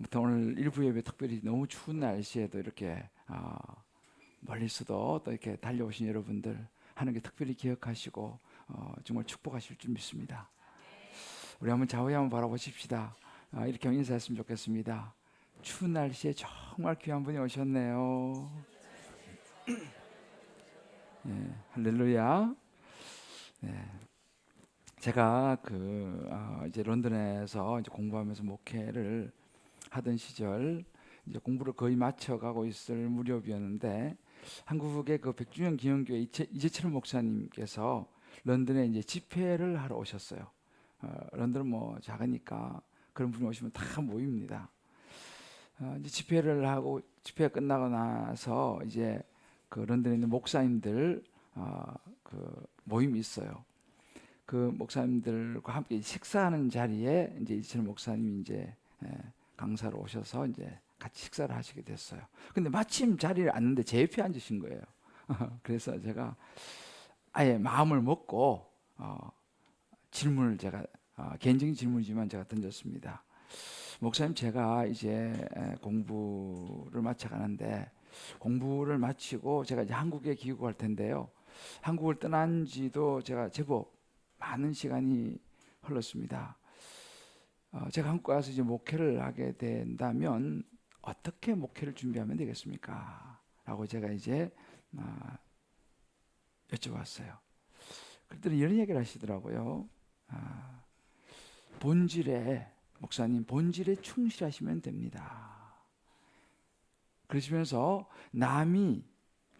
또 오늘 일부 예배 특별히 너무 추운 날씨에도 이렇게 멀리서도 또 이렇게 달려오신 여러분들 하나님께 특별히 기억하시고 정말 축복하실 줄 믿습니다. 우리 한번 좌우에 한번 바라보십시다. 이렇게 인사했으면 좋겠습니다. 추운 날씨에 정말 귀한 분이 오셨네요. 네, 할렐루야. 네, 제가 이제 런던에서 이제 공부하면서 목회를 하던 시절 이제 공부를 거의 마쳐가고 있을 무렵이었는데 한국의 그 백주년 기념교회 이재철 목사님께서 런던에 이제 집회를 하러 오셨어요. 런던은 뭐 작으니까 그런 분이 오시면 다 모입니다. 이제 집회를 하고 집회가 끝나고 나서 이제 그 런던에 있는 목사님들 그 모임이 있어요. 그 목사님들과 함께 식사하는 자리에 이제 이철 목사님이 이제 강사로 오셔서 이제 같이 식사를 하시게 됐어요. 근데 마침 자리를 앉는데 제 옆에 앉으신 거예요. 그래서 제가 아예 마음을 먹고 질문을 제가 개인적인 질문이지만 제가 던졌습니다. 목사님, 제가 이제 공부를 마쳐가는데 공부를 마치고 제가 이제 한국에 귀국할 텐데요. 한국을 떠난 지도 제가 제법 많은 시간이 흘렀습니다. 제가 한국 가서 이제 목회를 하게 된다면 어떻게 목회를 준비하면 되겠습니까? 라고 제가 이제 여쭤봤어요. 그랬더니 이런 얘기를 하시더라고요. 목사님 본질에 충실하시면 됩니다. 그러시면서 남이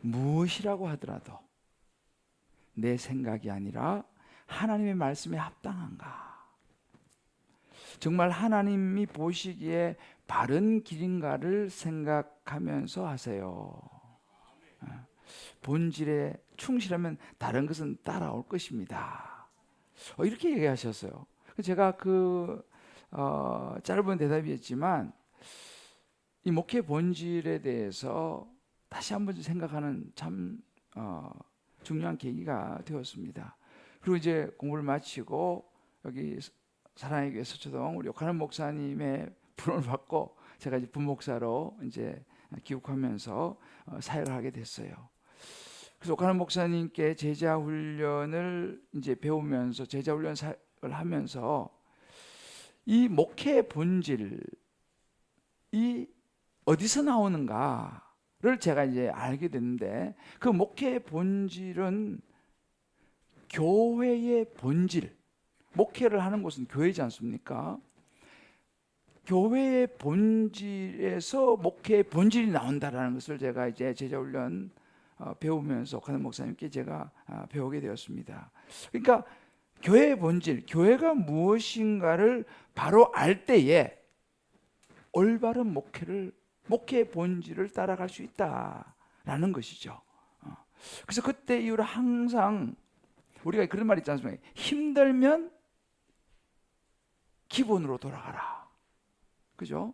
무엇이라고 하더라도 내 생각이 아니라 하나님의 말씀에 합당한가? 정말 하나님이 보시기에 바른 길인가를 생각하면서 하세요. 본질에 충실하면 다른 것은 따라올 것입니다. 이렇게 얘기하셨어요. 제가 짧은 대답이었지만 이 목회 본질에 대해서 다시 한번 생각하는 참 중요한 계기가 되었습니다. 그리고 이제 공부를 마치고 여기 사랑의 교회 서초동 우리 옥하는 목사님의 부름을 받고 제가 이제 부목사로 이제 귀국하면서 사역을 하게 됐어요. 그래서 옥하는 목사님께 제자 훈련을 이제 배우면서 제자 훈련 사역을 하면서 이 목회의 본질이 어디서 나오는가를 제가 이제 알게 됐는데 그 목회의 본질은 교회의 본질, 목회를 하는 곳은 교회지 않습니까? 교회의 본질에서 목회의 본질이 나온다라는 것을 제가 이제 제자훈련 배우면서 옥하는 목사님께 제가 배우게 되었습니다. 그러니까 교회의 본질, 교회가 무엇인가를 바로 알 때에 올바른 목회의 본질을 따라갈 수 있다라는 것이죠. 그래서 그때 이후로 항상 우리가 그런 말 있지 않습니까? 힘들면 기본으로 돌아가라. 그죠?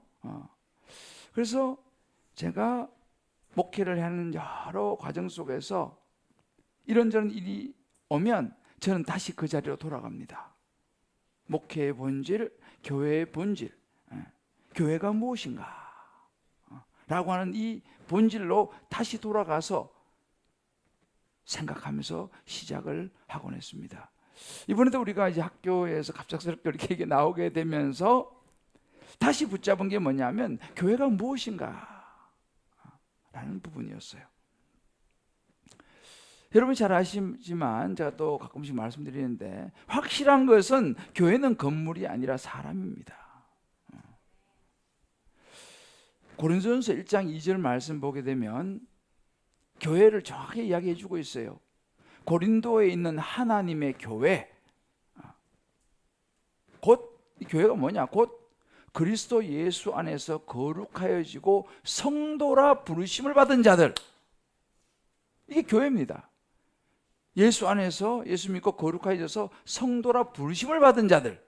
그래서 제가 목회를 하는 여러 과정 속에서 이런저런 일이 오면 저는 다시 그 자리로 돌아갑니다. 목회의 본질, 교회의 본질, 교회가 무엇인가 라고 하는 이 본질로 다시 돌아가서 생각하면서 시작을 하곤 했습니다. 이번에도 우리가 이제 학교에서 갑작스럽게 이렇게 얘기 나오게 되면서 다시 붙잡은 게 뭐냐면 교회가 무엇인가 라는 부분이었어요. 여러분이 잘 아시지만 제가 또 가끔씩 말씀드리는데 확실한 것은 교회는 건물이 아니라 사람입니다. 고린도전서 1장 2절 말씀 보게 되면 교회를 정확히 이야기해 주고 있어요. 고린도에 있는 하나님의 교회, 곧 이 교회가 뭐냐? 곧 그리스도 예수 안에서 거룩하여지고 성도라 부르심을 받은 자들, 이게 교회입니다. 예수 안에서 예수 믿고 거룩하여져서 성도라 부르심을 받은 자들,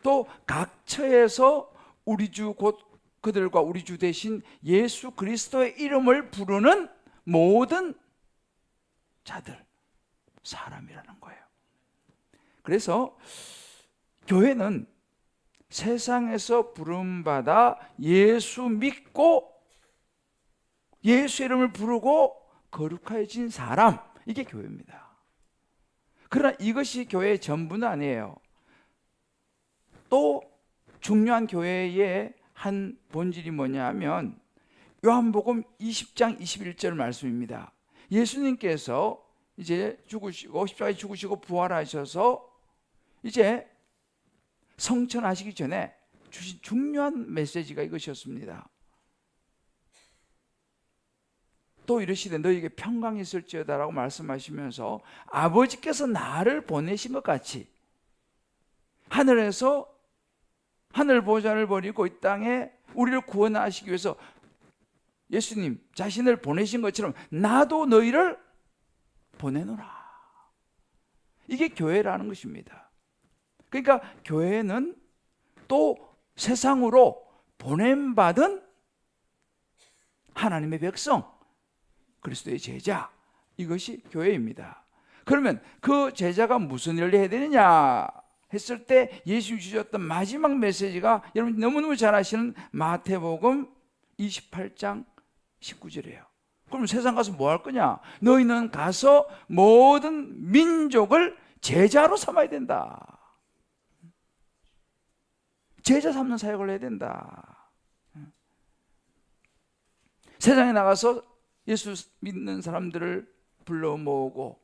또 각 처에서 우리 주 곧 그들과 우리 주 대신 예수 그리스도의 이름을 부르는 모든 자들, 사람이라는 거예요. 그래서 교회는 세상에서 부름받아 예수 믿고 예수 이름을 부르고 거룩해진 사람, 이게 교회입니다. 그러나 이것이 교회의 전부는 아니에요. 또 중요한 교회의 한 본질이 뭐냐면 요한복음 20장 21절 말씀입니다. 예수님께서 이제 죽으시고 십자가에 죽으시고 부활하셔서 이제 성천하시기 전에 주신 중요한 메시지가 이것이었습니다. 또 이르시되 너희에게 평강이 있을지어다라고 말씀하시면서 아버지께서 나를 보내신 것 같이 하늘에서 하늘 보좌를 버리고 이 땅에 우리를 구원하시기 위해서 예수님 자신을 보내신 것처럼 나도 너희를 보내노라. 이게 교회라는 것입니다. 그러니까 교회는 또 세상으로 보냄받은 하나님의 백성, 그리스도의 제자, 이것이 교회입니다. 그러면 그 제자가 무슨 일을 해야 되느냐 했을 때 예수님이 주셨던 마지막 메시지가 여러분 너무너무 잘 아시는 마태복음 28장 19절이에요. 그럼 세상 가서 뭐 할 거냐? 너희는 가서 모든 민족을 제자로 삼아야 된다. 제자 삼는 사역을 해야 된다. 세상에 나가서 예수 믿는 사람들을 불러 모으고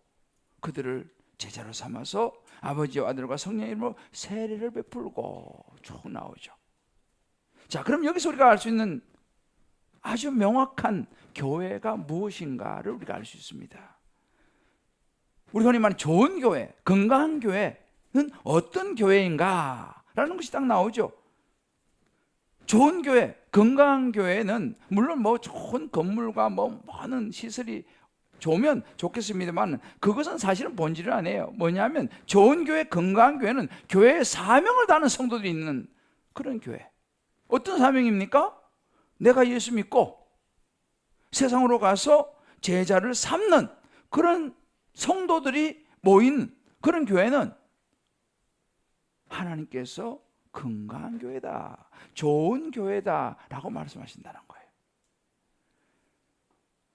그들을 제자로 삼아서 아버지와 아들과 성령의 이름으로 세례를 베풀고 쭉 나오죠. 자, 그럼 여기서 우리가 알 수 있는 아주 명확한 교회가 무엇인가를 우리가 알 수 있습니다. 우리가 흔히 말하는 좋은 교회, 건강한 교회는 어떤 교회인가 라는 것이 딱 나오죠. 좋은 교회, 건강한 교회는 물론 뭐 좋은 건물과 뭐 많은 시설이 좋으면 좋겠습니다만 그것은 사실은 본질은 아니에요. 뭐냐면 좋은 교회, 건강한 교회는 교회의 사명을 다하는 성도들이 있는 그런 교회. 어떤 사명입니까? 내가 예수 믿고 세상으로 가서 제자를 삼는 그런 성도들이 모인 그런 교회는 하나님께서 건강한 교회다, 좋은 교회다 라고 말씀하신다는 거예요.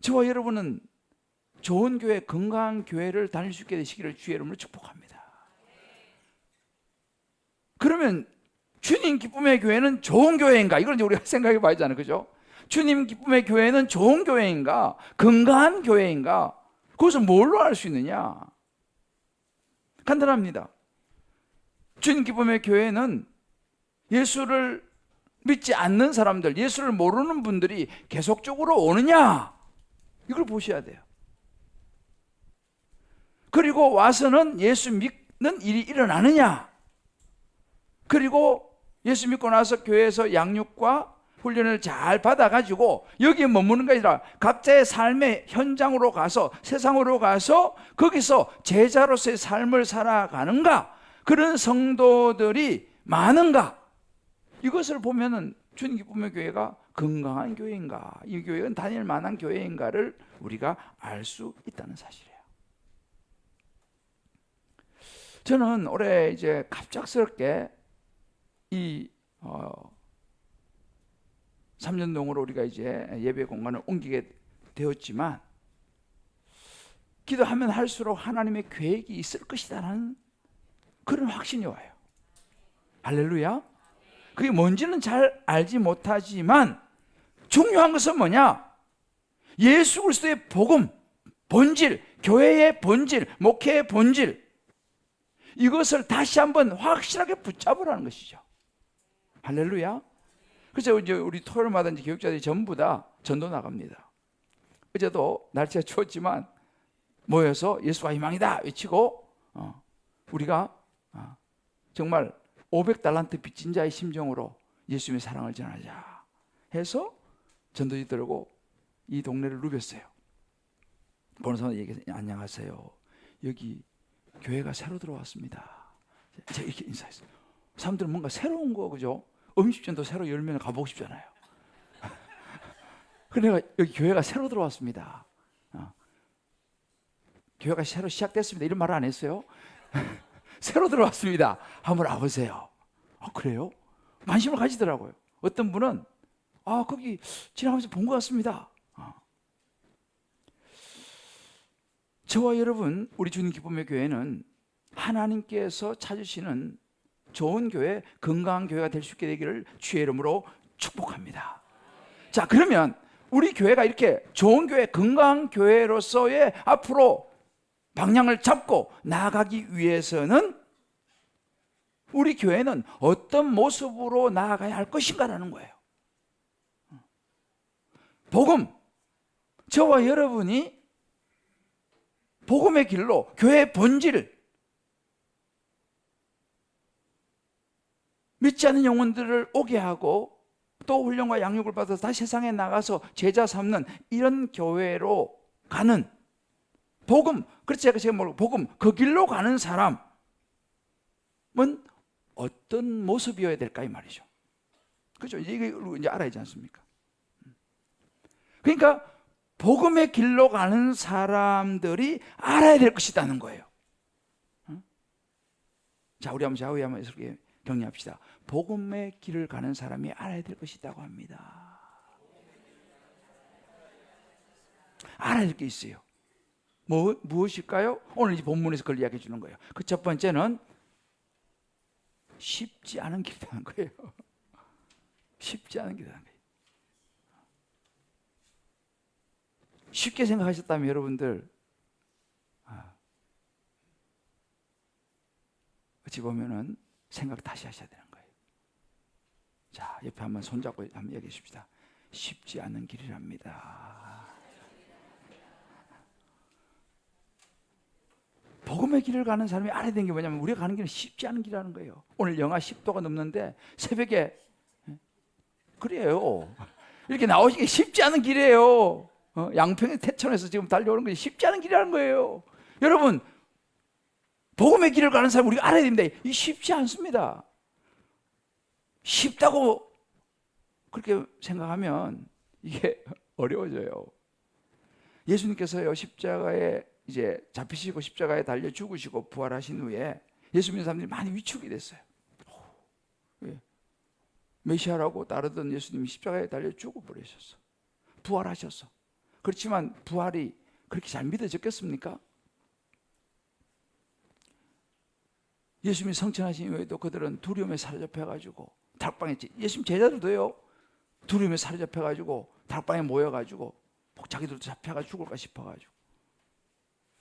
저와 여러분은 좋은 교회, 건강한 교회를 다닐 수 있게 되시기를 주의 이름으로 축복합니다. 그러면 주님 기쁨의 교회는 좋은 교회인가? 이걸 이제 우리가 생각해 봐야 되잖아요, 그죠? 주님 기쁨의 교회는 좋은 교회인가? 건강한 교회인가? 그것을 뭘로 알 수 있느냐? 간단합니다. 주님 기쁨의 교회는 예수를 믿지 않는 사람들, 예수를 모르는 분들이 계속적으로 오느냐? 이걸 보셔야 돼요. 그리고 와서는 예수 믿는 일이 일어나느냐? 그리고 예수 믿고 나서 교회에서 양육과 훈련을 잘 받아가지고 여기에 머무는 게 아니라 각자의 삶의 현장으로 가서 세상으로 가서 거기서 제자로서의 삶을 살아가는가? 그런 성도들이 많은가? 이것을 보면은 주님 기쁨의 교회가 건강한 교회인가, 이 교회는 다닐 만한 교회인가를 우리가 알 수 있다는 사실이에요. 저는 올해 이제 갑작스럽게 이 3년동으로 우리가 이제 예배 공간을 옮기게 되었지만 기도하면 할수록 하나님의 계획이 있을 것이다라는 그런 확신이 와요. 할렐루야. 그게 뭔지는 잘 알지 못하지만 중요한 것은 뭐냐? 예수 그리스도의 복음, 본질, 교회의 본질, 목회의 본질, 이것을 다시 한번 확실하게 붙잡으라는 것이죠. 할렐루야. 그래서 이제 우리 토요일마다 이제 교육자들이 전부 다 전도 나갑니다. 어제도 날씨가 추웠지만 모여서 예수가 희망이다 외치고 우리가 정말 500달란트 빚진 자의 심정으로 예수님의 사랑을 전하자 해서 전도지 들고 이 동네를 누볐어요. 보는 사람들 얘기해서 안녕하세요. 여기 교회가 새로 들어왔습니다. 제가 이렇게 인사했어요. 사람들은 뭔가 새로운 거, 그죠? 음식점도 새로 열면 가보고 싶잖아요. 그래서 내가 여기 교회가 새로 들어왔습니다. 교회가 새로 시작됐습니다. 이런 말을 안 했어요. 새로 들어왔습니다. 한번 와보세요. 그래요? 관심을 가지더라고요. 어떤 분은 거기 지나가면서 본 것 같습니다. 저와 여러분, 우리 주님 기쁨의 교회는 하나님께서 찾으시는 좋은 교회, 건강한 교회가 될 수 있게 되기를 주의 이름으로 축복합니다. 자, 그러면 우리 교회가 이렇게 좋은 교회, 건강한 교회로서의 앞으로 방향을 잡고 나아가기 위해서는 우리 교회는 어떤 모습으로 나아가야 할 것인가라는 거예요. 복음, 저와 여러분이 복음의 길로 교회의 본질, 믿지 않는 영혼들을 오게 하고 또 훈련과 양육을 받아서 다시 세상에 나가서 제자 삼는 이런 교회로 가는 복음, 그렇지 제가 뭐라고 복음, 그 길로 가는 사람은 어떤 모습이어야 될까 이 말이죠. 그렇죠? 이거 이제 알아야지 않습니까? 그러니까 복음의 길로 가는 사람들이 알아야 될 것이라는 거예요. 자, 우리 한번 좌우에 한번 이렇게 정리합시다. 복음의 길을 가는 사람이 알아야 될 것이라고 합니다. 알아야 될 게 있어요. 무엇일까요? 오늘 이제 본문에서 그걸 이야기해 주는 거예요. 그 첫 번째는 쉽지 않은 길이라는 거예요. 쉽지 않은 길이라는 거예요. 쉽게 생각하셨다면 여러분들 어찌 보면은 생각 다시 하셔야 되는 거예요. 자, 옆에 한번 손잡고 한번 얘기해 줍시다. 쉽지 않은 길이랍니다. 복음의 길을 가는 사람이 알아야 되는 게 뭐냐면 우리가 가는 길은 쉽지 않은 길이라는 거예요. 오늘 영하 10도가 넘는데 새벽에 그래요. 이렇게 나오시기 쉽지 않은 길이에요. 양평의 태천에서 지금 달려오는 것이 쉽지 않은 길이라는 거예요. 여러분, 복음의 길을 가는 사람 우리가 알아야 됩니다. 이 쉽지 않습니다. 쉽다고 그렇게 생각하면 이게 어려워져요. 예수님께서요, 십자가에 이제 잡히시고 십자가에 달려 죽으시고 부활하신 후에 예수 믿는 사람들이 많이 위축이 됐어요. 메시아라고 따르던 예수님이 십자가에 달려 죽어버리셨어. 부활하셨어. 그렇지만 부활이 그렇게 잘 믿어졌겠습니까? 예수님이 성천하신 이후에도 그들은 두려움에 사로잡혀가지고 다락방에, 예수님 제자들도요 두려움에 사로잡혀가지고 다락방에 모여가지고 자기들도 잡혀가 죽을까 싶어가지고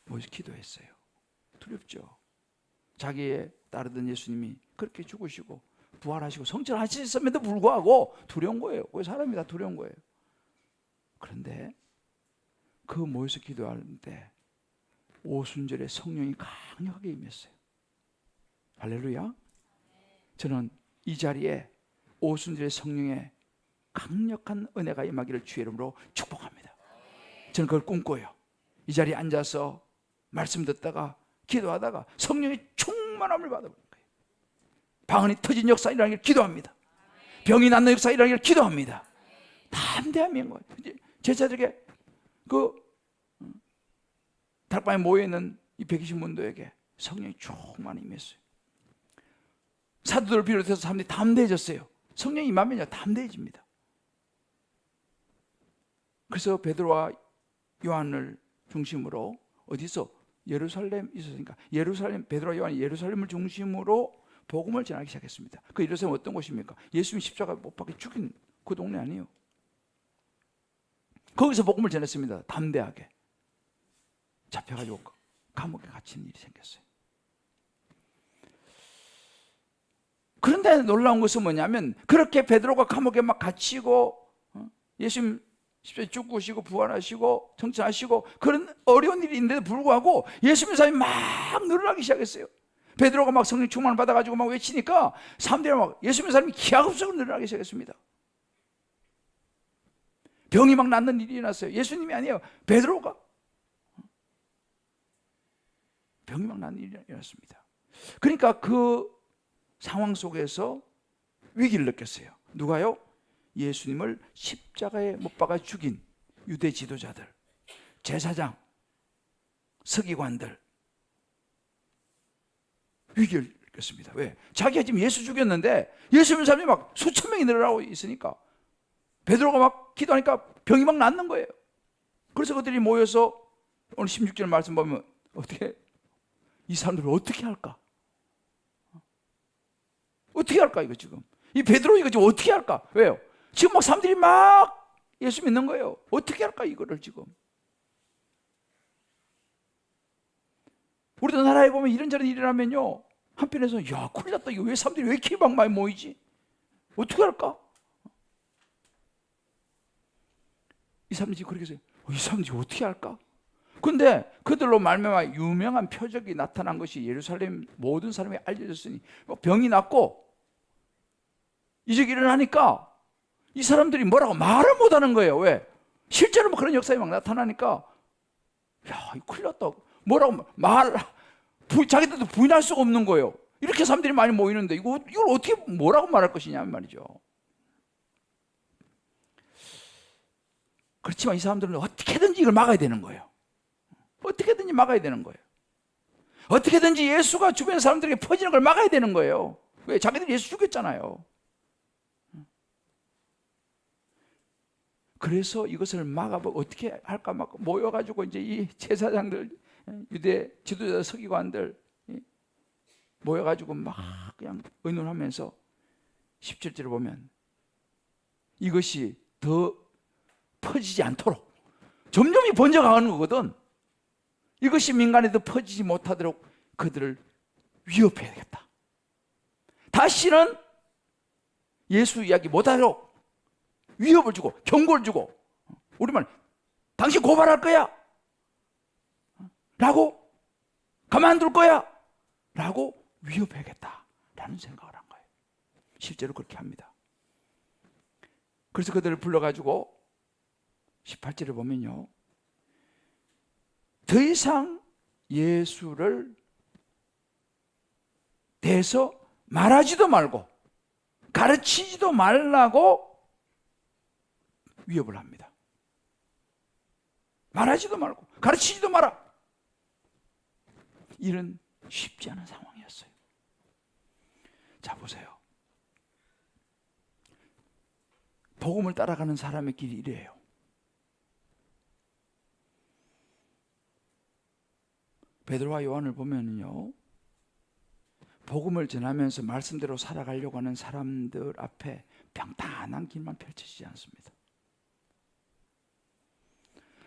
모여서 기도했어요. 두렵죠. 자기의 따르던 예수님이 그렇게 죽으시고 부활하시고 성천하셨음에도 불구하고 두려운 거예요. 왜 사람이 다 두려운 거예요. 그런데 그 모여서 기도하는데 오순절에 성령이 강력하게 임했어요. 할렐루야. 저는 이 자리에 오순절의 성령의 강력한 은혜가 임하기를 주의 이름으로 축복합니다. 저는 그걸 꿈꿔요. 이 자리에 앉아서 말씀 듣다가 기도하다가 성령의 충만함을 받아보는 거예요. 방언이 터진 역사 일어나기를 기도합니다. 병이 낫는 역사 일어나기를 기도합니다. 담대함인 거예요. 제자들에게 그 다락방에 모여있는 이 120문도에게 성령이 충만히 임했어요. 사도들을 비롯해서 사람들이 담대해졌어요. 성령이 임하면요 담대해집니다. 그래서 베드로와 요한을 중심으로 어디서 예루살렘 있었으니까 예루살렘, 베드로와 요한이 예루살렘을 중심으로 복음을 전하기 시작했습니다. 그 예루살렘 어떤 곳입니까? 예수님 십자가 못 박혀 죽인 그 동네 아니에요. 거기서 복음을 전했습니다. 담대하게. 잡혀가지고 감옥에 갇힌 일이 생겼어요. 그런데 놀라운 것은 뭐냐면 그렇게 베드로가 감옥에 막 갇히고 예수님 십자가에 죽으시고 부활하시고 성천하시고 그런 어려운 일이 있는데도 불구하고 예수님 사람이 막 늘어나기 시작했어요. 베드로가 막 성령 충만을 받아가지고 막 외치니까 사람들이 막 예수님 사람이 기하급수적으로 늘어나기 시작했습니다. 병이 막 낫는 일이 일어났어요. 예수님이 아니에요. 베드로가 병이 막 낫는 일이 일어났습니다. 그러니까 그 상황 속에서 위기를 느꼈어요. 누가요? 예수님을 십자가에 못 박아 죽인 유대 지도자들, 제사장, 서기관들 위기를 그렇습니다. 왜? 자기가 지금 예수 죽였는데 예수 믿는 사람이 막 수천 명이 늘어나고 있으니까 베드로가 막 기도하니까 병이 막 낫는 거예요. 그래서 그들이 모여서 오늘 16절 말씀 보면 어떻게 이 사람들을 어떻게 할까? 어떻게 할까 이거 지금? 이 베드로 이거 지금 어떻게 할까? 왜요? 지금 막 사람들이 막 예수 믿는 거예요. 어떻게 할까 이거를 지금? 우리도 나라에 보면 이런저런 일이 라면요 한편에서 야 큰일 났다 이거 왜 사람들이 왜 이렇게 막 많이 모이지? 어떻게 할까? 이 사람들이 그렇게 해서 이 사람들이 어떻게 할까? 근데 그들로 말미암아 유명한 표적이 나타난 것이 예루살렘 모든 사람이 알려졌으니 병이 낫고 이적이 일어나니까 이 사람들이 뭐라고 말을 못하는 거예요. 왜? 실제로 그런 역사가 막 나타나니까 야 이거 큰일 났다 뭐라고 자기들도 부인할 수가 없는 거예요. 이렇게 사람들이 많이 모이는데 이걸 어떻게 뭐라고 말할 것이냐 말이죠. 그렇지만 이 사람들은 어떻게든지 이걸 막아야 되는 거예요. 어떻게든지 막아야 되는 거예요. 어떻게든지 예수가 주변 사람들에게 퍼지는 걸 막아야 되는 거예요. 왜? 자기들이 예수 죽였잖아요. 그래서 이것을 막아보고 어떻게 할까 막 모여가지고 이제 이 제사장들, 유대 지도자 서기관들 모여가지고 막 그냥 의논하면서 17절을 보면 이것이 더 퍼지지 않도록 점점 번져가는 거거든. 이것이 민간에 더 퍼지지 못하도록 그들을 위협해야 되겠다. 다시는 예수 이야기 못하도록 위협을 주고 경고를 주고 우리말 당신 고발할 거야 라고 가만둘 거야 라고 위협해야겠다라는 생각을 한 거예요. 실제로 그렇게 합니다. 그래서 그들을 불러가지고 18절에 보면요 더 이상 예수를 대해서 말하지도 말고 가르치지도 말라고 위협을 합니다. 말하지도 말고 가르치지도 마라. 이런 쉽지 않은 상황이었어요. 자 보세요. 복음을 따라가는 사람의 길이 이래요. 베드로와 요한을 보면요 복음을 전하면서 말씀대로 살아가려고 하는 사람들 앞에 평탄한 길만 펼쳐지지 않습니다.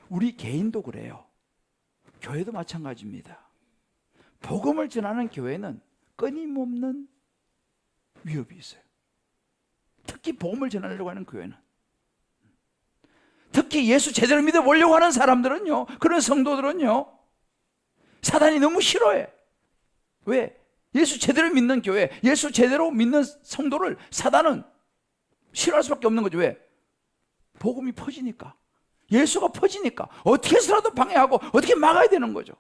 우리 개인도 그래요. 교회도 마찬가지입니다. 복음을 전하는 교회는 끊임없는 위협이 있어요. 특히 복음을 전하려고 하는 교회는 특히 예수 제대로 믿어보려고 하는 사람들은요 그런 성도들은요 사단이 너무 싫어해. 왜? 예수 제대로 믿는 교회, 예수 제대로 믿는 성도를 사단은 싫어할 수밖에 없는 거죠. 왜? 복음이 퍼지니까, 예수가 퍼지니까 어떻게 해서라도 방해하고 어떻게 막아야 되는 거죠.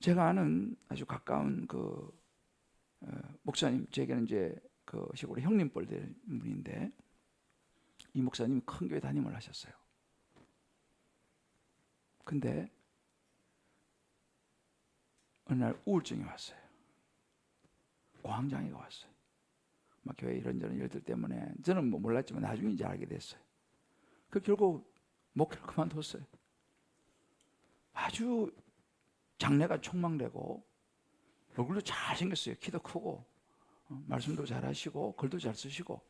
제가 아는 아주 가까운 목사님, 제게는 이제 그 시골에 형님뻘 될 분인데 이 목사님이 큰 교회 담임을 하셨어요. 근데 어느 날 우울증이 왔어요. 공황장애가 왔어요. 막 교회 이런저런 일들 때문에 저는 뭐 몰랐지만 나중에 이제 알게 됐어요. 그 결국 목회를 그만뒀어요. 아주 장래가 촉망되고 얼굴도 잘생겼어요. 키도 크고 말씀도 잘하시고 글도 잘 쓰시고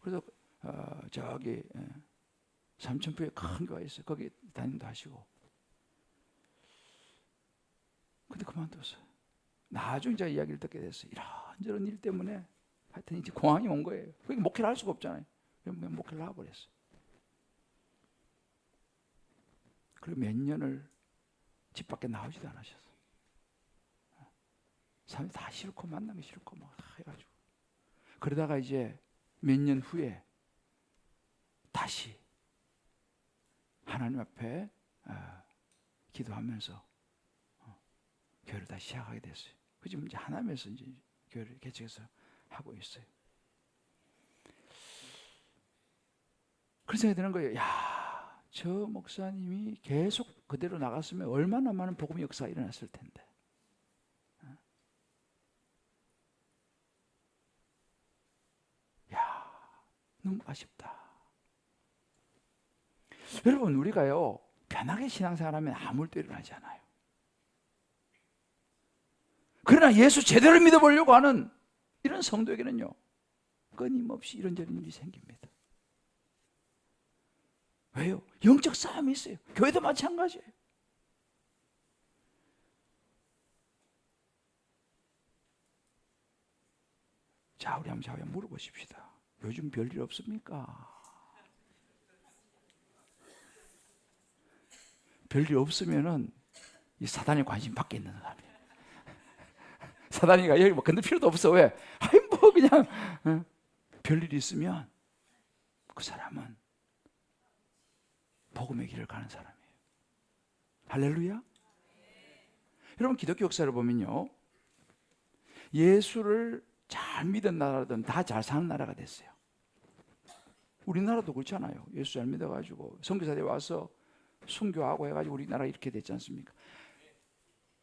그래서 저기 삼천포에 큰 교회 있어요. 거기 담임도 하시고 근데 그만뒀어요. 나중에 제가 이야기를 듣게 됐어요. 이런저런 일 때문에 하여튼 이제 공황이 온 거예요. 그러니까 목회를 할 수가 없잖아요. 그냥 목회를 놔버렸어요. 그리고 몇 년을 집 밖에 나오지도 않으셨어요. 사람이 다 싫고 만나기 싫고 막 해가지고 그러다가 이제 몇 년 후에 다시 하나님 앞에 기도하면서 교회를 다시 시작하게 됐어요. 그 지금 이제 하나님에서 이제 교회를 개척해서 하고 있어요. 그런 생각이 드는 거예요. 야, 저 목사님이 계속 그대로 나갔으면 얼마나 많은 복음의 역사가 일어났을 텐데. 야, 너무 아쉽다. 여러분, 우리가요 편하게 신앙생활하면 아무 일도 일어나지 않아요. 그러나 예수 제대로 믿어보려고 하는 이런 성도에게는요 끊임없이 이런저런 일이 생깁니다. 왜요? 영적 싸움이 있어요. 교회도 마찬가지예요. 자, 우리 한번 물어보십시다. 요즘 별일 없습니까? 별일 없으면은 이 사단에 관심 밖에 있는 사람이에요. 사단이가 여기 뭐 건들 필요도 없어. 왜? 아이 뭐 그냥 별일이 있으면 그 사람은 복음의 길을 가는 사람이에요. 할렐루야. 여러분, 기독교 역사를 보면요 예수를 잘 믿은 나라든 다 잘 사는 나라가 됐어요. 우리나라도 그렇잖아요. 예수 잘 믿어가지고 선교사들이 와서 순교하고 해가지고 우리나라 이렇게 됐지 않습니까?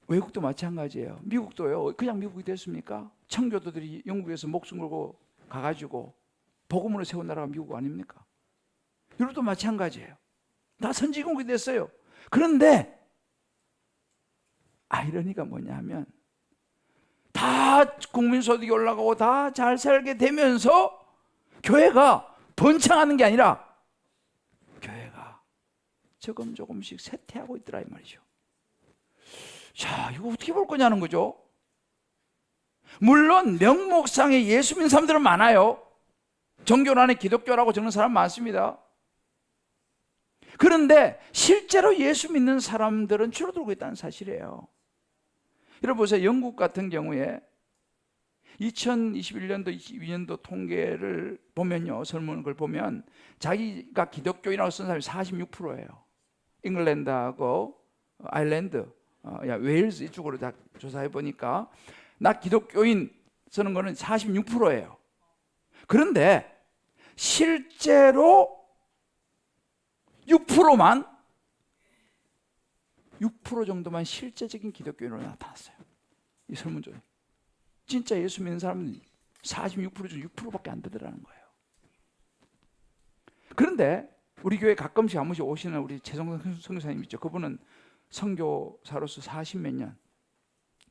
외국도 마찬가지예요. 미국도요. 그냥 미국이 됐습니까? 청교도들이 영국에서 목숨 걸고 가가지고 복음으로 세운 나라가 미국 아닙니까? 유럽도 마찬가지예요. 다 선진국이 됐어요. 그런데 아이러니가 뭐냐 하면 다 국민소득이 올라가고 다 잘 살게 되면서 교회가 번창하는 게 아니라 교회가 조금씩 쇠퇴하고 있더라 이 말이죠. 자, 이거 어떻게 볼 거냐는 거죠. 물론 명목상에 예수 믿는 사람들은 많아요. 종교 안에 기독교라고 적는 사람 많습니다. 그런데 실제로 예수 믿는 사람들은 줄어들고 있다는 사실이에요. 여러분 보세요. 영국 같은 경우에 2021년도, 22년도 통계를 보면요, 설문을 보면 자기가 기독교인이라고 쓴 사람이 46%예요. 잉글랜드하고 아일랜드, 웨일즈 이쪽으로 다 조사해 보니까 나 기독교인 쓰는 거는 46%예요. 그런데 실제로 6% 정도만 실제적인 기독교인으로 나타났어요. 이 설문 중에 진짜 예수 믿는 사람은 46% 중 6%밖에 안 되더라는 거예요. 그런데 우리 교회 가끔씩 한 번씩 오시는 우리 최성근 선교사님 있죠. 그분은 선교사로서 40몇 년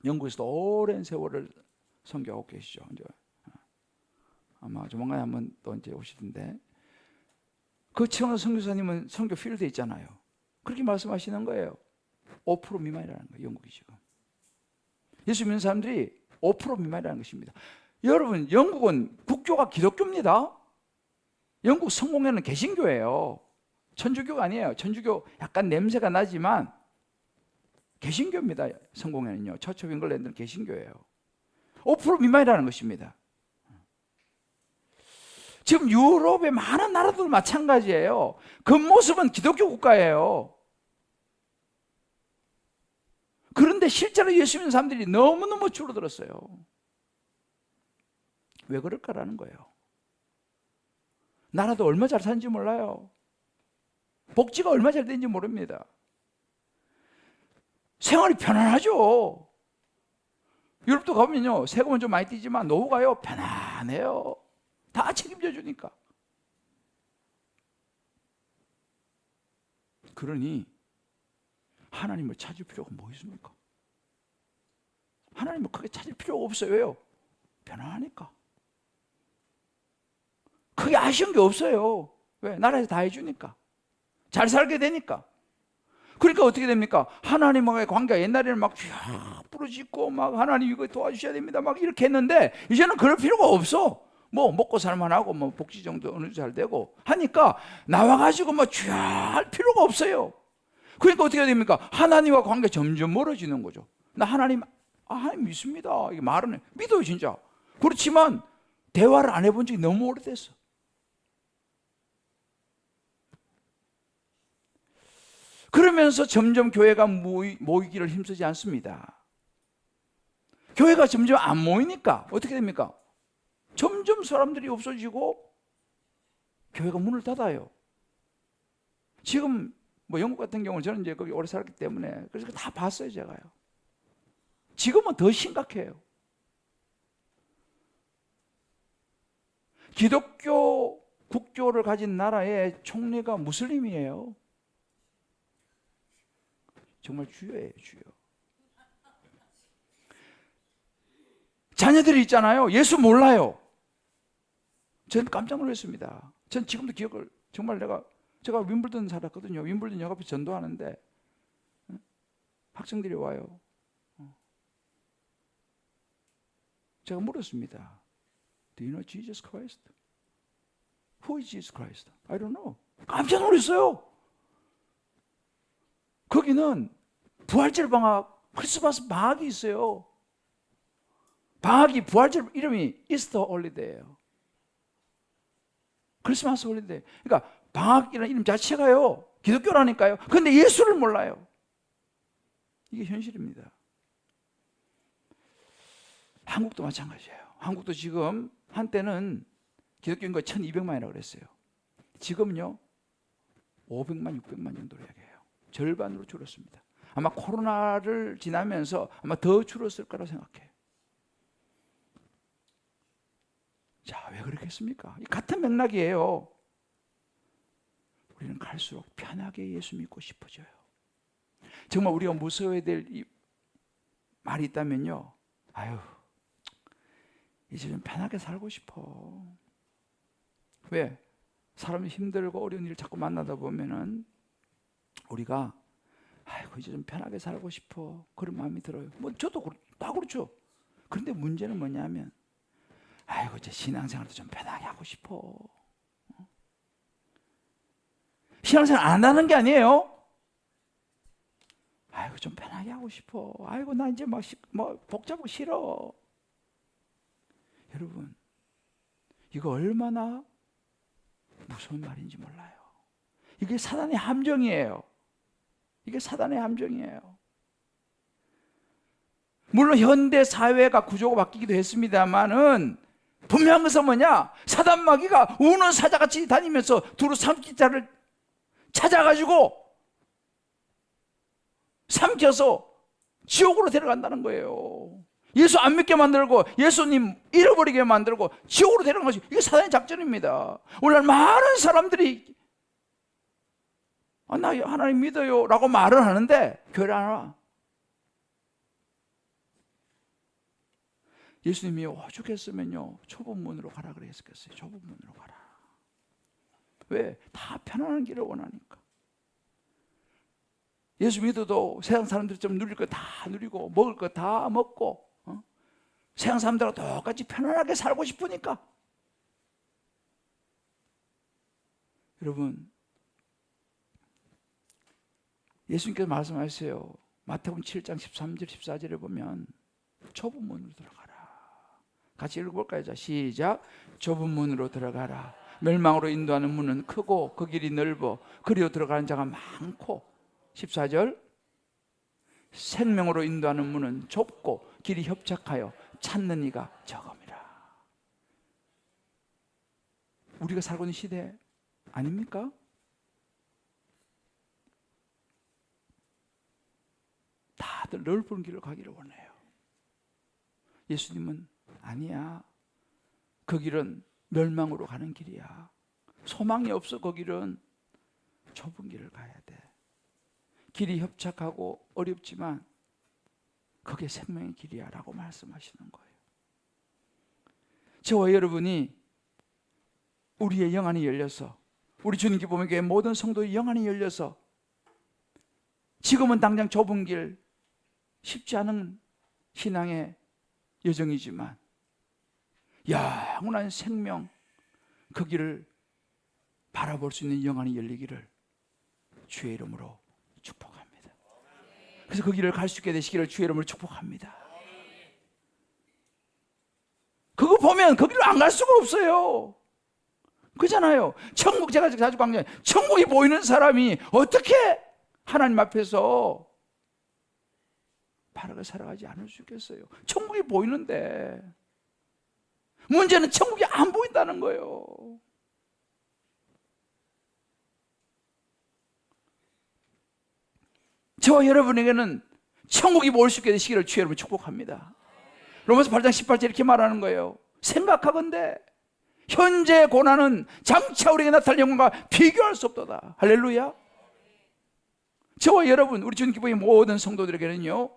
영국에서도 오랜 세월을 선교하고 계시죠. 이제 아마 조만간에 한번 또 이제 오시던데, 그 최성근 선교사님은 선교 필드에 있잖아요. 그렇게 말씀하시는 거예요. 5% 미만이라는 거예요. 영국이 지금 예수 믿는 사람들이 5% 미만이라는 것입니다. 여러분, 영국은 국교가 기독교입니다. 영국 성공회는 개신교예요. 천주교가 아니에요. 천주교 약간 냄새가 나지만 개신교입니다. 성공회는요. 처치 오브 잉글랜드는 개신교예요. 5% 미만이라는 것입니다. 지금 유럽의 많은 나라들 마찬가지예요. 겉모습은 기독교 국가예요. 그런데 실제로 예수 믿는 사람들이 너무너무 줄어들었어요. 왜 그럴까라는 거예요. 나라도 얼마 잘 사는지 몰라요. 복지가 얼마 잘 되는지 모릅니다. 생활이 편안하죠. 유럽도 가면요, 세금은 좀 많이 떼지만 노후가요 편안해요. 다 책임져 주니까. 그러니 하나님을 찾을 필요가 뭐 있습니까? 하나님을 크게 찾을 필요가 없어요. 왜요? 편안하니까. 크게 아쉬운 게 없어요. 왜? 나라에서 다 해주니까. 잘 살게 되니까. 그러니까 어떻게 됩니까? 하나님과의 관계가 옛날에는 막 부르짖고 막 하나님 이거 도와주셔야 됩니다 막 이렇게 했는데, 이제는 그럴 필요가 없어. 뭐 먹고 살만하고 뭐 복지 정도 어느 정도 잘 되고 하니까 나와가지고 막 할 필요가 없어요. 그러니까 어떻게 됩니까? 하나님과 관계가 점점 멀어지는 거죠. 나 하나님 믿습니다. 이게 말은 믿어요 진짜. 그렇지만 대화를 안 해본 적이 너무 오래됐어. 그러면서 점점 교회가 모이기를 힘쓰지 않습니다. 교회가 점점 안 모이니까 어떻게 됩니까? 점점 사람들이 없어지고 교회가 문을 닫아요. 지금 뭐 영국 같은 경우는 저는 이제 거기 오래 살았기 때문에 그래서 다 봤어요, 제가요. 지금은 더 심각해요. 기독교 국교를 가진 나라의 총리가 무슬림이에요. 정말 주여예요, 주여. 자녀들이 있잖아요. 예수 몰라요. 저는 깜짝 놀랐습니다. 전 지금도 기억을, 정말 제가 윈블던 살았거든요. 윈블던 역 앞에 전도하는데 학생들이 와요. 제가 물었습니다. Do you know Jesus Christ? Who is Jesus Christ? I don't know. 깜짝 놀랐어요. 거기는 부활절 방학, 크리스마스 방학이 있어요. 방학이 부활절 이름이 이스터 홀리데이예요. 크리스마스 홀리데이. 그러니까 방학이라는 이름 자체가요, 기독교라니까요. 그런데 예수를 몰라요. 이게 현실입니다. 한국도 마찬가지예요. 한국도 지금 한때는 기독교 인구가 1200만이라고 그랬어요. 지금요 500만, 600만 정도로 얘기해요. 절반으로 줄었습니다. 아마 코로나를 지나면서 아마 더 줄었을 거라고 생각해요. 자, 왜 그렇겠습니까? 같은 맥락이에요. 우리는 갈수록 편하게 예수 믿고 싶어져요. 정말 우리가 무서워야 될 이 말이 있다면요, 아유, 이제 좀 편하게 살고 싶어. 왜? 사람이 힘들고 어려운 일을 자꾸 만나다 보면은 우리가 아이고 이제 좀 편하게 살고 싶어, 그런 마음이 들어요. 뭐 저도 다 그렇죠. 그런데 문제는 뭐냐면, 아이고 이제 신앙생활도 좀 편하게 하고 싶어. 신앙생활 안 한다는 게 아니에요. 아이고 좀 편하게 하고 싶어. 아이고 나 이제 막 복잡하고 싫어. 여러분, 이거 얼마나 무서운 말인지 몰라요. 이게 사단의 함정이에요. 이게 사단의 함정이에요. 물론 현대 사회가 구조가 바뀌기도 했습니다만은 분명한 것은 뭐냐? 사단 마귀가 우는 사자같이 다니면서 두루 삼킬 자를 찾아가지고 삼켜서 지옥으로 데려간다는 거예요. 예수 안 믿게 만들고 예수님 잃어버리게 만들고 지옥으로 데려간 것이, 이게 사단의 작전입니다. 오늘 많은 사람들이 나 하나님 믿어요 라고 말을 하는데 교회를 안 와. 예수님이 오죽했으면요 좁은 문으로 가라 그랬겠어요. 좁은 문으로 가라. 왜? 다 편안한 길을 원하니까. 예수 믿어도 세상 사람들이 좀 누릴 거 다 누리고 먹을 거 다 먹고 세상 사람들하고 똑같이 편안하게 살고 싶으니까. 여러분, 예수님께서 말씀하세요. 마태복음 7장 13절 14절에 보면 좁은 문으로 들어가라. 같이 읽어볼까요? 자, 시작. 좁은 문으로 들어가라. 멸망으로 인도하는 문은 크고 그 길이 넓어 그리로 들어가는 자가 많고. 14절. 생명으로 인도하는 문은 좁고 길이 협착하여 찾는 이가 적음이라. 우리가 살고 있는 시대 아닙니까? 다들 넓은 길을 가기를 원해요. 예수님은 아니야. 그 길은 멸망으로 가는 길이야. 소망이 없어. 그 길은 좁은 길을 가야 돼. 길이 협착하고 어렵지만 그게 생명의 길이야 라고 말씀하시는 거예요. 저와 여러분이 우리의 영안이 열려서, 우리 주님께 보면 교회 모든 성도의 영안이 열려서 지금은 당장 좁은 길, 쉽지 않은 신앙의 여정이지만 영원한 생명, 그 길을 바라볼 수 있는 영안이 열리기를 주의 이름으로 축복합니다. 그래서 그 길을 갈 수 있게 되시기를 주의 이름으로 축복합니다. 그거 보면 그 길을 안 갈 수가 없어요. 그잖아요. 천국, 제가 자주 강조해요. 천국이 보이는 사람이 어떻게 하나님 앞에서 바르게 살아가지 않을 수 있겠어요? 천국이 보이는데. 문제는 천국이 안 보인다는 거예요. 저와 여러분에게는 천국이 올 수 있게 되시기를 주의 이름으로 축복합니다. 로마서 8장 18절 이렇게 말하는 거예요. 생각하건대 현재 고난은 장차 우리에게 나타날 영광과 비교할 수 없도다. 할렐루야. 저와 여러분, 우리 주님 기부의 모든 성도들에게는요,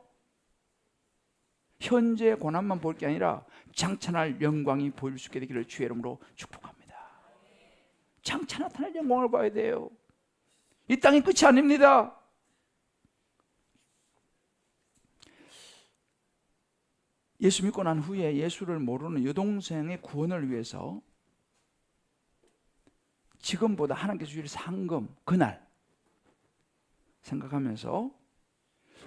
현재 고난만 볼 게 아니라 장차 날 영광이 보일 수 있게 되기를 주의 이름으로 축복합니다. 장차 나타날 영광을 봐야 돼요. 이 땅이 끝이 아닙니다. 예수 믿고 난 후에 예수를 모르는 여동생의 구원을 위해서 지금보다 하나님께서 주실 상금, 그날 생각하면서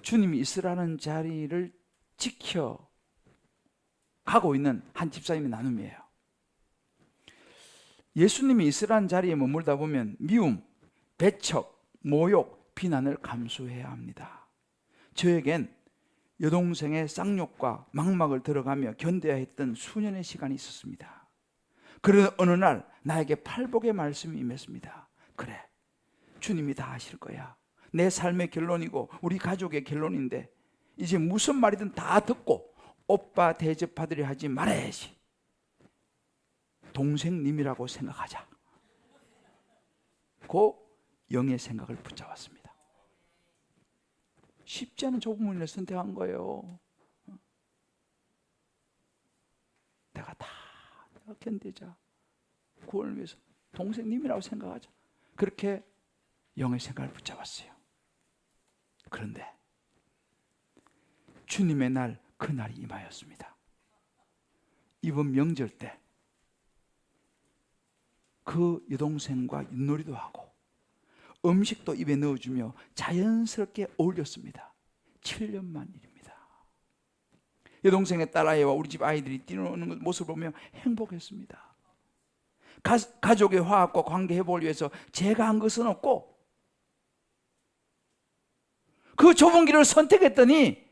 주님이 있으라는 자리를 지켜 가고 있는 한 집사님의 나눔이에요. 예수님이 있으라는 자리에 머물다 보면 미움, 배척, 모욕, 비난을 감수해야 합니다. 저에겐 여동생의 쌍욕과 막막을 들어가며 견뎌야 했던 수년의 시간이 있었습니다. 그러던 어느 날 나에게 팔복의 말씀이 임했습니다. 그래, 주님이 다 하실 거야. 내 삶의 결론이고 우리 가족의 결론인데 이제 무슨 말이든 다 듣고 오빠 대접하드려 하지 말아야지. 동생님이라고 생각하자. 그 영의 생각을 붙잡았습니다. 쉽지 않은 좁은 문을 선택한 거예요. 내가 견디자. 구원을 위해서 동생님이라고 생각하자. 그렇게 영의 생각을 붙잡았어요. 그런데 주님의 날, 그날이 임하였습니다. 이번 명절 때 그 여동생과 윷놀이도 하고 음식도 입에 넣어주며 자연스럽게 어울렸습니다. 7년만 일입니다. 여동생의 딸아이와 우리 집 아이들이 뛰노는 모습을 보며 행복했습니다. 가족의 화합과 관계 회복을 위해서 제가 한 것은 없고 그 좁은 길을 선택했더니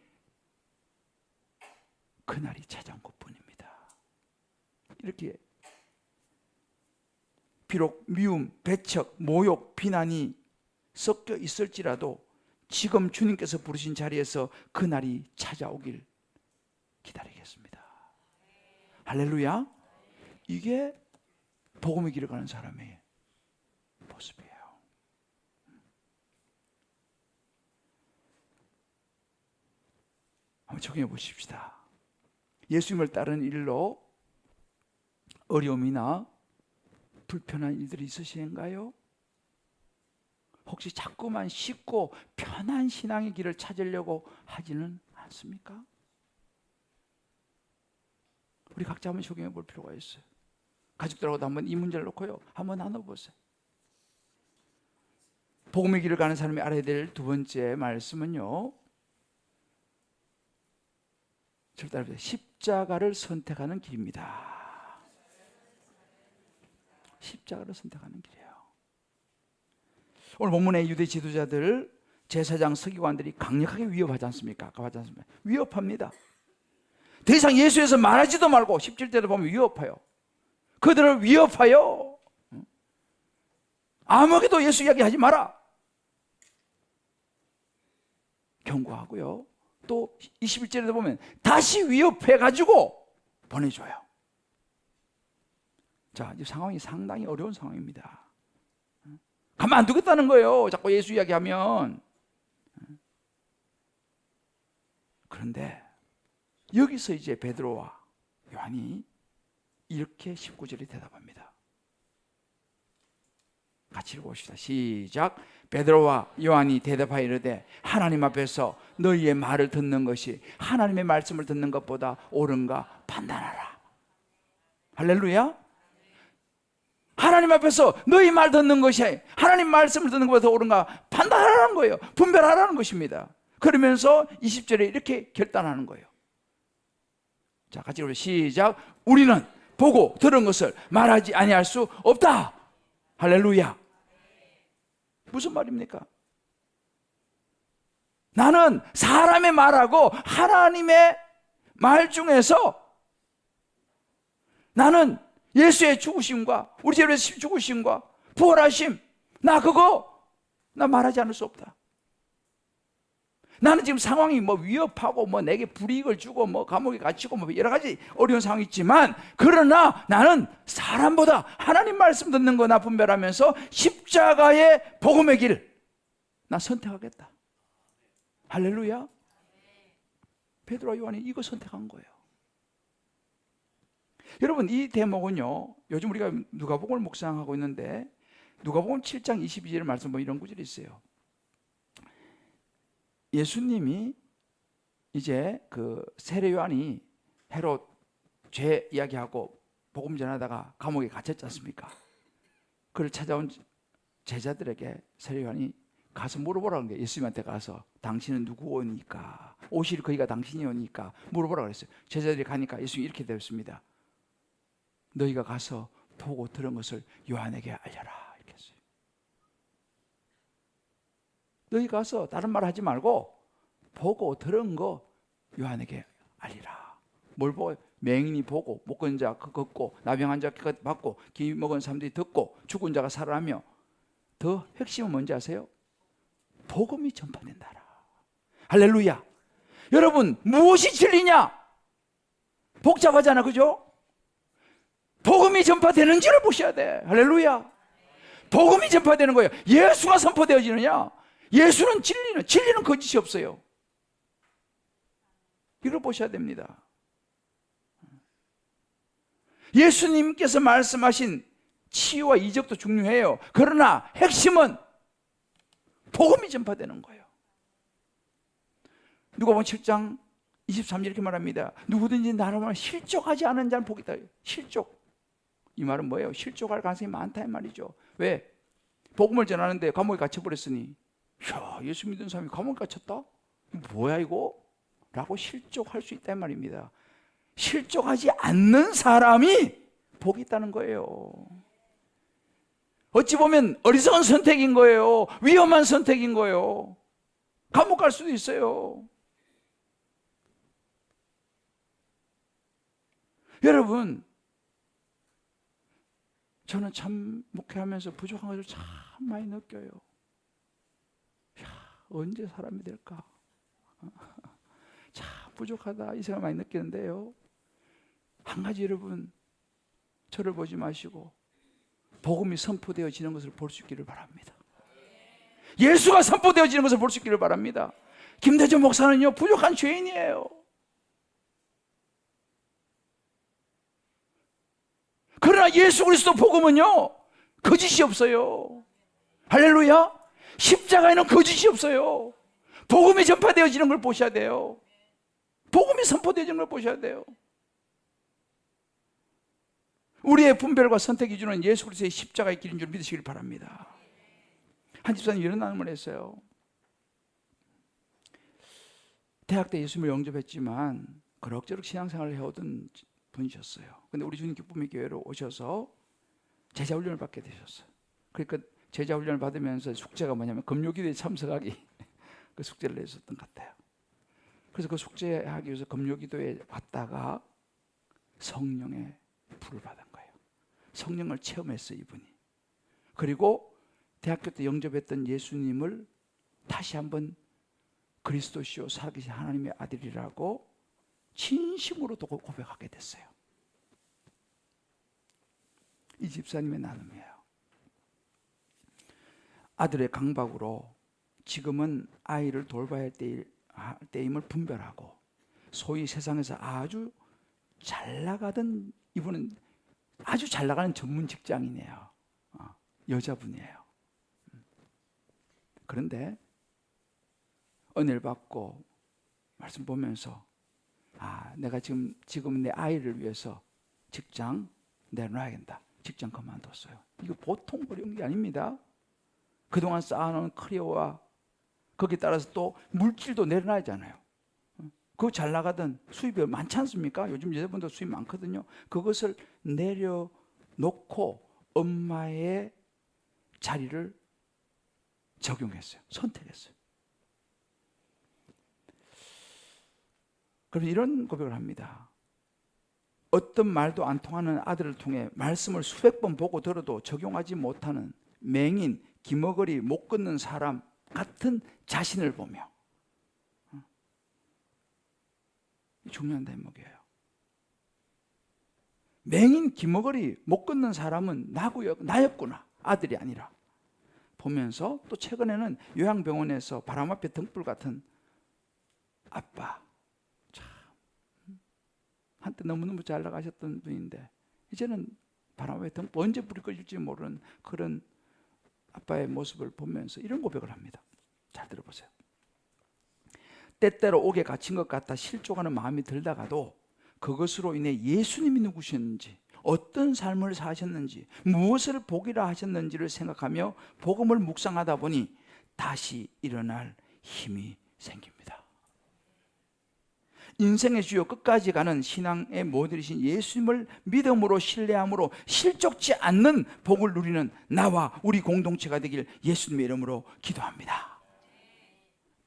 그날이 찾아온 것뿐입니다. 이렇게 비록 미움, 배척, 모욕, 비난이 섞여 있을지라도 지금 주님께서 부르신 자리에서 그날이 찾아오길 기다리겠습니다. 할렐루야. 이게 복음의 길을 가는 사람의 모습이에요. 한번 적용해 보십시다. 예수님을 따르는 일로 어려움이나 불편한 일들이 있으신가요? 혹시 자꾸만 쉽고 편한 신앙의 길을 찾으려고 하지는 않습니까? 우리 각자 한번 적용해 볼 필요가 있어요. 가족들하고도 한번 이 문제를 놓고요, 한번 나눠보세요. 복음의 길을 가는 사람이 알아야 될 두 번째 말씀은요, 십자가를 선택하는 길입니다. 십자가를 선택하는 길이에요. 오늘 본문의 유대 지도자들, 제사장, 서기관들이 강력하게 위협하지 않습니까? 아까 하지 않습니까? 위협합니다. 더 이상 예수에서 말하지도 말고 17절에 보면 위협해요. 그들을 위협하여 아무에게도 예수 이야기하지 마라 경고하고요. 또 21절에 보면 다시 위협해가지고 보내줘요. 자, 이 상황이 상당히 어려운 상황입니다. 가만 안 두겠다는 거예요. 자꾸 예수 이야기하면. 그런데 여기서 이제 베드로와 요한이 이렇게 19절에 대답합니다. 같이 읽어봅시다. 시작. 베드로와 요한이 대답하여 이르되 하나님 앞에서 너희의 말을 듣는 것이 하나님의 말씀을 듣는 것보다 옳은가 판단하라. 할렐루야. 하나님 앞에서 너희 말 듣는 것이 하나님 말씀을 듣는 것보다 옳은가 판단하라는 거예요. 분별하라는 것입니다. 그러면서 20절에 이렇게 결단하는 거예요. 자, 같이 읽어보시죠. 시작. 우리는 보고 들은 것을 말하지 아니할 수 없다. 할렐루야. 무슨 말입니까? 나는 사람의 말하고 하나님의 말 중에서 나는 예수의 죽으심과 우리 죄를 위해서 죽으심과 부활하심, 나 말하지 않을 수 없다. 나는 지금 상황이 뭐 위협하고 뭐 내게 불이익을 주고 뭐 감옥에 갇히고 뭐 여러 가지 어려운 상황이 있지만, 그러나 나는 사람보다 하나님 말씀 듣는 거나 분별하면서 십자가의 복음의 길, 나 선택하겠다. 할렐루야. 베드로와 요한이 이거 선택한 거예요. 여러분, 이 대목은요, 요즘 우리가 누가복음을 묵상하고 있는데 누가복음 7장 22절 말씀 보면 이런 구절이 있어요. 예수님이 이제 그 세례 요한이 헤롯 죄 이야기하고 복음 전하다가 감옥에 갇혔지 않습니까? 그를 찾아온 제자들에게 세례 요한이 가서 물어보라는 거예요. 예수님한테 가서 당신은 누구 오니까, 오실 거기가 당신이 오니까 물어보라고 그랬어요. 제자들이 가니까 예수님이 이렇게 되었습니다. 너희가 가서 보고 들은 것을 요한에게 알려라, 이렇게 했어요. 너희 가서 다른 말 하지 말고 보고 들은 거 요한에게 알리라. 뭘 보고? 맹인이 보고, 못 걷는 자 걷고, 나병한 자 받고, 기 먹은 사람들이 듣고, 죽은 자가 살아나며, 더 핵심은 뭔지 아세요? 복음이 전파된다라. 할렐루야. 여러분, 무엇이 진리냐? 복잡하잖아, 그죠? 복음이 전파되는지를 보셔야 돼. 할렐루야. 복음이 전파되는 거예요. 예수가 선포되어지느냐? 예수는 진리는 거짓이 없어요. 이걸 보셔야 됩니다. 예수님께서 말씀하신 치유와 이적도 중요해요. 그러나 핵심은 복음이 전파되는 거예요. 누가복음 7장 23절 이렇게 말합니다. 누구든지 나를 말하면 실족하지 않은 자는 복이 있다. 실족. 이 말은 뭐예요? 실족할 가능성이 많다 이 말이죠. 왜? 복음을 전하는데 감옥에 갇혀버렸으니, 야, 예수 믿는 사람이 감옥에 갇혔다? 뭐야 이거? 라고 실족할 수 있다 이 말입니다. 실족하지 않는 사람이 복이 있다는 거예요. 어찌 보면 어리석은 선택인 거예요. 위험한 선택인 거예요. 감옥 갈 수도 있어요. 여러분, 저는 참 목회하면서 부족한 것을 참 많이 느껴요. 야, 언제 사람이 될까? 참 부족하다 이 생각 많이 느끼는데요. 한 가지 여러분, 저를 보지 마시고 복음이 선포되어지는 것을 볼 수 있기를 바랍니다. 예수가 선포되어지는 것을 볼 수 있기를 바랍니다. 김대전 목사는요, 부족한 죄인이에요. 그러나 예수 그리스도 복음은요, 거짓이 없어요. 할렐루야. 십자가에는 거짓이 없어요. 복음이 전파되어지는 걸 보셔야 돼요. 복음이 선포되어지는 걸 보셔야 돼요. 우리의 분별과 선택 기준은 예수 그리스도의 십자가의 길인 줄 믿으시길 바랍니다. 한 집사님 이런 나눔을 했어요. 대학 때 예수님을 영접했지만 그럭저럭 신앙생활을 해오던 분이셨어요. 근데 우리 주님 기쁨의 교회로 오셔서 제자훈련을 받게 되셨어요. 그러니까 제자훈련을 받으면서 숙제가 뭐냐면 금요기도에 참석하기 그 숙제를 내셨던 것 같아요. 그래서 그 숙제하기 위해서 금요기도에 왔다가 성령의 불을 받은 거예요. 성령을 체험했어요, 이분이. 그리고 대학교 때 영접했던 예수님을 다시 한번 그리스도시요 살아계신 하나님의 아들이라고 진심으로 또 고백하게 됐어요. 이 집사님의 나눔이에요. 아들의 강박으로 지금은 아이를 돌봐야 할 때임을 분별하고, 소위 세상에서 아주 잘 나가던, 이분은 아주 잘 나가는 전문 직장인이에요. 여자분이에요. 그런데 은혜를 받고 말씀 보면서, 내가 지금 내 아이를 위해서 직장 내놔야겠다. 직장 그만뒀어요. 이거 보통 어려운 게 아닙니다. 그동안 쌓아놓은 커리어와 거기에 따라서 또 물질도 내려놔야 하잖아요. 그거 잘 나가던 수입이 많지 않습니까? 요즘 여자분들 수입 많거든요. 그것을 내려놓고 엄마의 자리를 적용했어요. 선택했어요. 그럼 이런 고백을 합니다. 어떤 말도 안 통하는 아들을 통해 말씀을 수백 번 보고 들어도 적용하지 못하는 맹인, 기머거리, 못 걷는 사람 같은 자신을 보며 중요한 대목이에요. 맹인 기머거리 못 걷는 사람은 나였구나, 아들이 아니라 보면서, 또 최근에는 요양병원에서 바람 앞에 등불 같은 아빠, 참 한때 너무너무 잘 나가셨던 분인데 이제는 바람 앞에 등불, 언제 불이 꺼질지 모르는 그런 아빠의 모습을 보면서 이런 고백을 합니다. 잘 들어보세요. 때때로 옥에 갇힌 것 같아 실족하는 마음이 들다가도 그것으로 인해 예수님이 누구셨는지, 어떤 삶을 사셨는지, 무엇을 복이라 하셨는지를 생각하며 복음을 묵상하다 보니 다시 일어날 힘이 생깁니다. 인생의 주요 끝까지 가는 신앙의 모델이신 예수님을 믿음으로 신뢰함으로 실족지 않는 복을 누리는 나와 우리 공동체가 되길 예수님의 이름으로 기도합니다.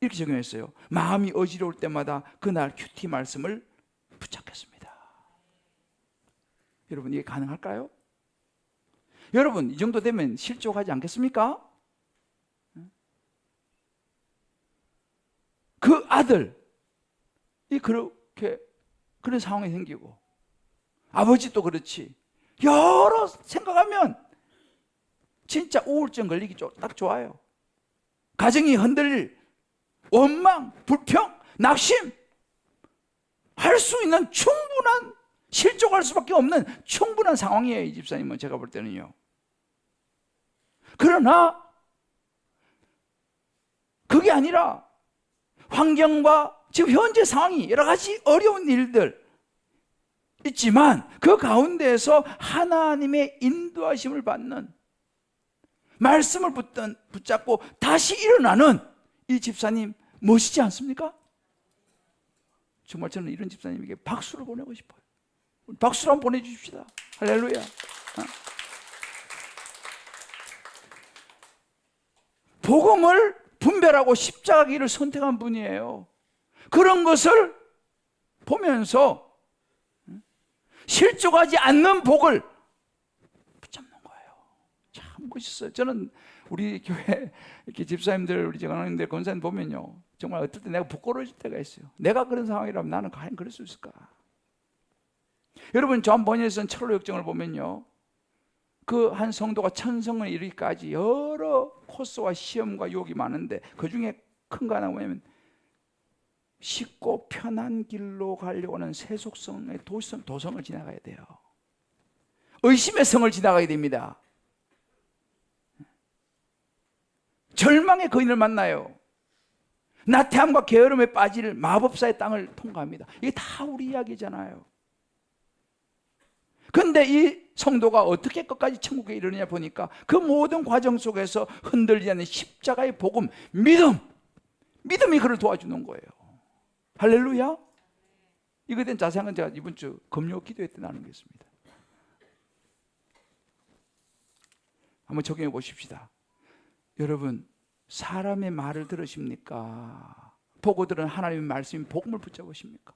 이렇게 적용했어요. 마음이 어지러울 때마다 그날 큐티 말씀을 붙잡겠습니다. 여러분, 이게 가능할까요? 여러분, 이 정도 되면 실족하지 않겠습니까? 그 아들이 그렇게 그런 상황이 생기고, 아버지도 그렇지, 여러 생각하면 진짜 우울증 걸리기 딱 좋아요. 가정이 흔들릴 원망, 불평, 낙심 할 수 있는 충분한, 실족할 수밖에 없는 충분한 상황이에요. 이 집사님은 제가 볼 때는요. 그러나 그게 아니라 환경과 지금 현재 상황이 여러 가지 어려운 일들 있지만 그 가운데에서 하나님의 인도하심을 받는, 말씀을 붙잡고 다시 일어나는 이 집사님 멋있지 않습니까? 정말 저는 이런 집사님에게 박수를 보내고 싶어요. 박수를 한번 보내주십시다. 할렐루야. 복음을 분별하고 십자가 길을 선택한 분이에요. 그런 것을 보면서 실족하지 않는 복을 붙잡는 거예요. 참 멋있어요. 저는 우리 교회 이렇게 집사님들, 우리 장로님들, 권사님 보면요, 정말 어떨 때 내가 부끄러워질 때가 있어요. 내가 그런 상황이라면 나는 과연 그럴 수 있을까? 여러분, 존 버니에선 철로 역정을 보면요, 그 한 성도가 천성을 이루기까지 여러 코스와 시험과 유혹이 많은데 그 중에 큰 거 하나 뭐냐면 쉽고 편한 길로 가려고 하는 세속성의 도성을 지나가야 돼요. 의심의 성을 지나가야 됩니다. 절망의 거인을 만나요. 나태함과 게으름에 빠질 마법사의 땅을 통과합니다. 이게 다 우리 이야기잖아요. 그런데 이 성도가 어떻게 끝까지 천국에 이르느냐 보니까 그 모든 과정 속에서 흔들리지 않는 십자가의 복음, 믿음이 그를 도와주는 거예요. 할렐루야. 이거에 대한 자세한 제가 이번 주 금요 기도회 때 나누겠습니다. 한번 적용해 보십시다. 여러분, 사람의 말을 들으십니까? 보고 들은 하나님의 말씀인 복음을 붙잡으십니까?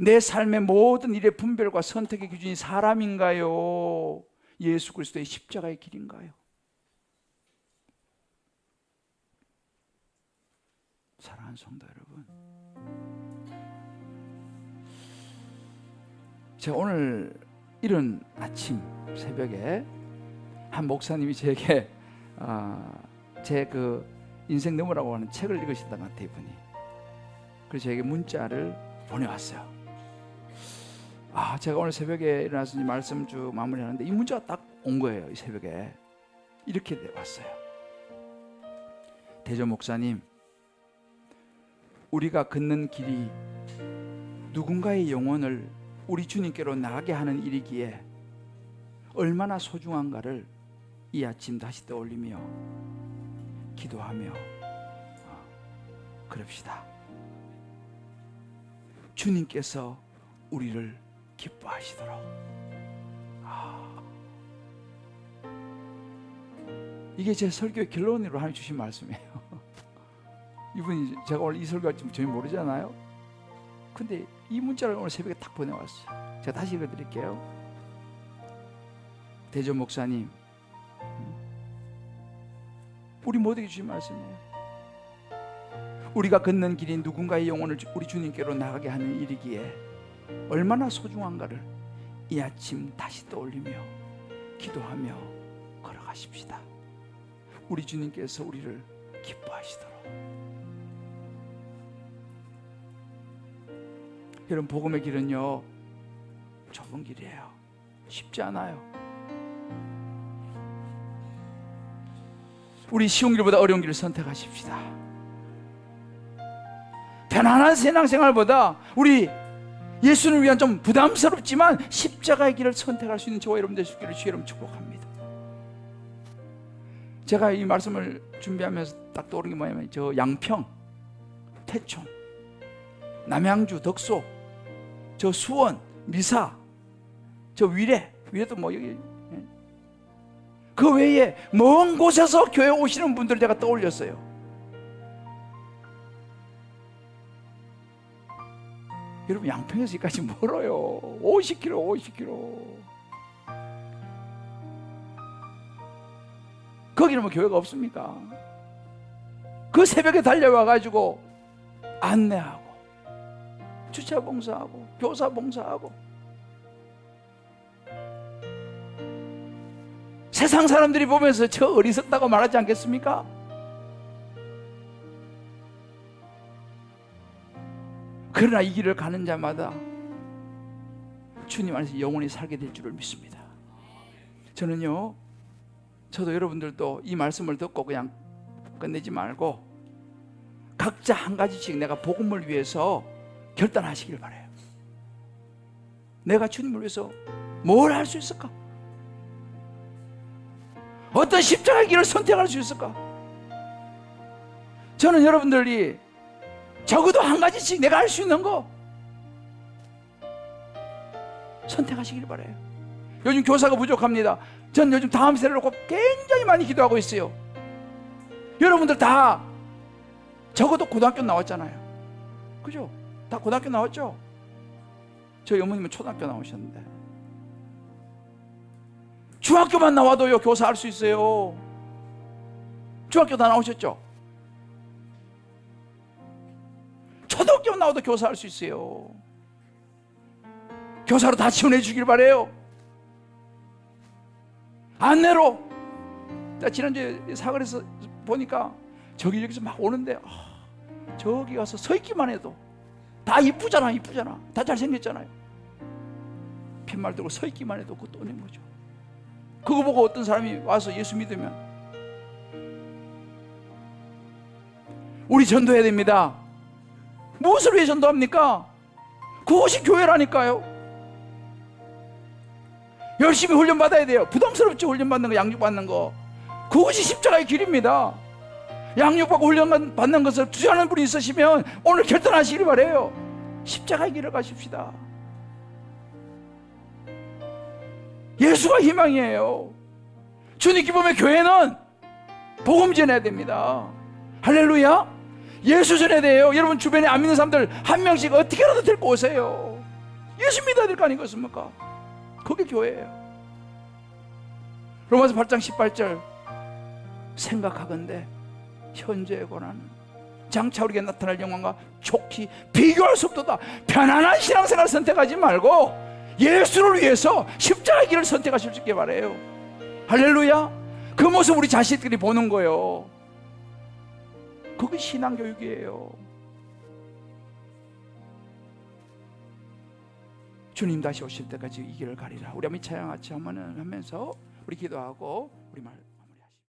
내 삶의 모든 일의 분별과 선택의 기준이 사람인가요? 예수 그리스도의 십자가의 길인가요? 사랑하는 성도 여러분, 제가 오늘 이른 아침 새벽에 한 목사님이 제게 제 그 인생 너머라고 하는 책을 읽으신다는 것 같아요, 이분이. 그래서 저에게 문자를 보내왔어요. 제가 오늘 새벽에 일어나서 말씀 쭉 마무리하는데 이 문자가 딱 온 거예요. 이 새벽에 이렇게 왔어요. 대조 목사님, 우리가 걷는 길이 누군가의 영혼을 우리 주님께로 나가게 하는 일이기에 얼마나 소중한가를 이 아침 다시 떠올리며 기도하며 그럽시다. 주님께서 우리를 기뻐하시도록. 이게 제 설교의 결론으로 하나님 주신 말씀이에요. 이분이, 제가 오늘 이 설교가 좀 전혀 모르잖아요. 근데 이 문자를 오늘 새벽에 딱 보내왔어요. 제가 다시 읽어드릴게요. 대조 목사님, 우리 모두에게 주신 말씀이에요. 우리가 걷는 길이 누군가의 영혼을 우리 주님께로 나가게 하는 일이기에 얼마나 소중한가를 이 아침 다시 떠올리며 기도하며 걸어가십시다. 우리 주님께서 우리를 기뻐하시도록. 여러분, 복음의 길은요 좁은 길이에요. 쉽지 않아요. 우리 쉬운 길보다 어려운 길을 선택하십시다. 편안한 신앙생활보다 우리 예수를 위한 좀 부담스럽지만 십자가의 길을 선택할 수 있는 저와 여러분 되시기를 주의 이름 축복합니다. 제가 이 말씀을 준비하면서 딱 떠오른 게 뭐냐면 저 양평, 태촌, 남양주, 덕소, 저 수원, 미사, 저 위례도 뭐 여기 그 외에 먼 곳에서 교회 오시는 분들을 제가 떠올렸어요. 여러분, 양평에서 여기까지 멀어요. 50km. 거기는 뭐 교회가 없습니까? 그 새벽에 달려와가지고 안내하고 주차 봉사하고 교사 봉사하고 세상 사람들이 보면서 저 어리석다고 말하지 않겠습니까? 그러나 이 길을 가는 자마다 주님 안에서 영원히 살게 될 줄을 믿습니다. 저도 여러분들도 이 말씀을 듣고 그냥 끝내지 말고 각자 한 가지씩 내가 복음을 위해서 결단하시길 바라요. 내가 주님을 위해서 뭘 할 수 있을까? 어떤 십자가의 길을 선택할 수 있을까? 저는 여러분들이 적어도 한 가지씩 내가 할 수 있는 거 선택하시길 바라요. 요즘 교사가 부족합니다. 전 요즘 다음 세대를 놓고 굉장히 많이 기도하고 있어요. 여러분들 다 적어도 고등학교 나왔잖아요. 그죠? 다 고등학교 나왔죠? 저희 어머님은 초등학교 나오셨는데 중학교만 나와도요 교사할 수 있어요. 중학교 다 나오셨죠? 초등학교 나와도 교사할 수 있어요. 교사로 다 지원해 주길 바래요. 안내로. 지난주에 사거리에서 보니까 저기서 막 오는데 저기 가서 서 있기만 해도 다 이쁘잖아. 다 잘생겼잖아요. 팻말 들고 서 있기만 해도 그것도 오는 거죠. 그거 보고 어떤 사람이 와서 예수 믿으면 우리 전도해야 됩니다. 무엇을 위해 전도합니까? 그것이 교회라니까요. 열심히 훈련받아야 돼요. 부담스럽죠. 훈련받는 거, 양육받는 거. 그것이 십자가의 길입니다. 양육받고 훈련받는 것을 투자하는 분이 있으시면 오늘 결단하시길 바래요. 십자가의 길을 가십시다. 예수가 희망이에요. 주님께 보면 교회는 복음 전해야 됩니다. 할렐루야. 예수 전해야 돼요. 여러분 주변에 안 믿는 사람들 한 명씩 어떻게라도 데리고 오세요. 예수 믿어야 될 거 아니겠습니까? 그게 교회예요. 로마서 8장 18절 생각하건대 현재의 고난은 장차 우리에게 나타날 영광과 좋기 비교할 수 없도다. 편안한 신앙생활을 선택하지 말고 예수를 위해서 십자가의 길을 선택하실 수 있게 바라요. 할렐루야. 그 모습 우리 자식들이 보는 거예요. 그게 신앙교육이에요. 주님 다시 오실 때까지 이 길을 가리라. 우리 한번 찬양 같이 하면서 우리 기도하고 우리 말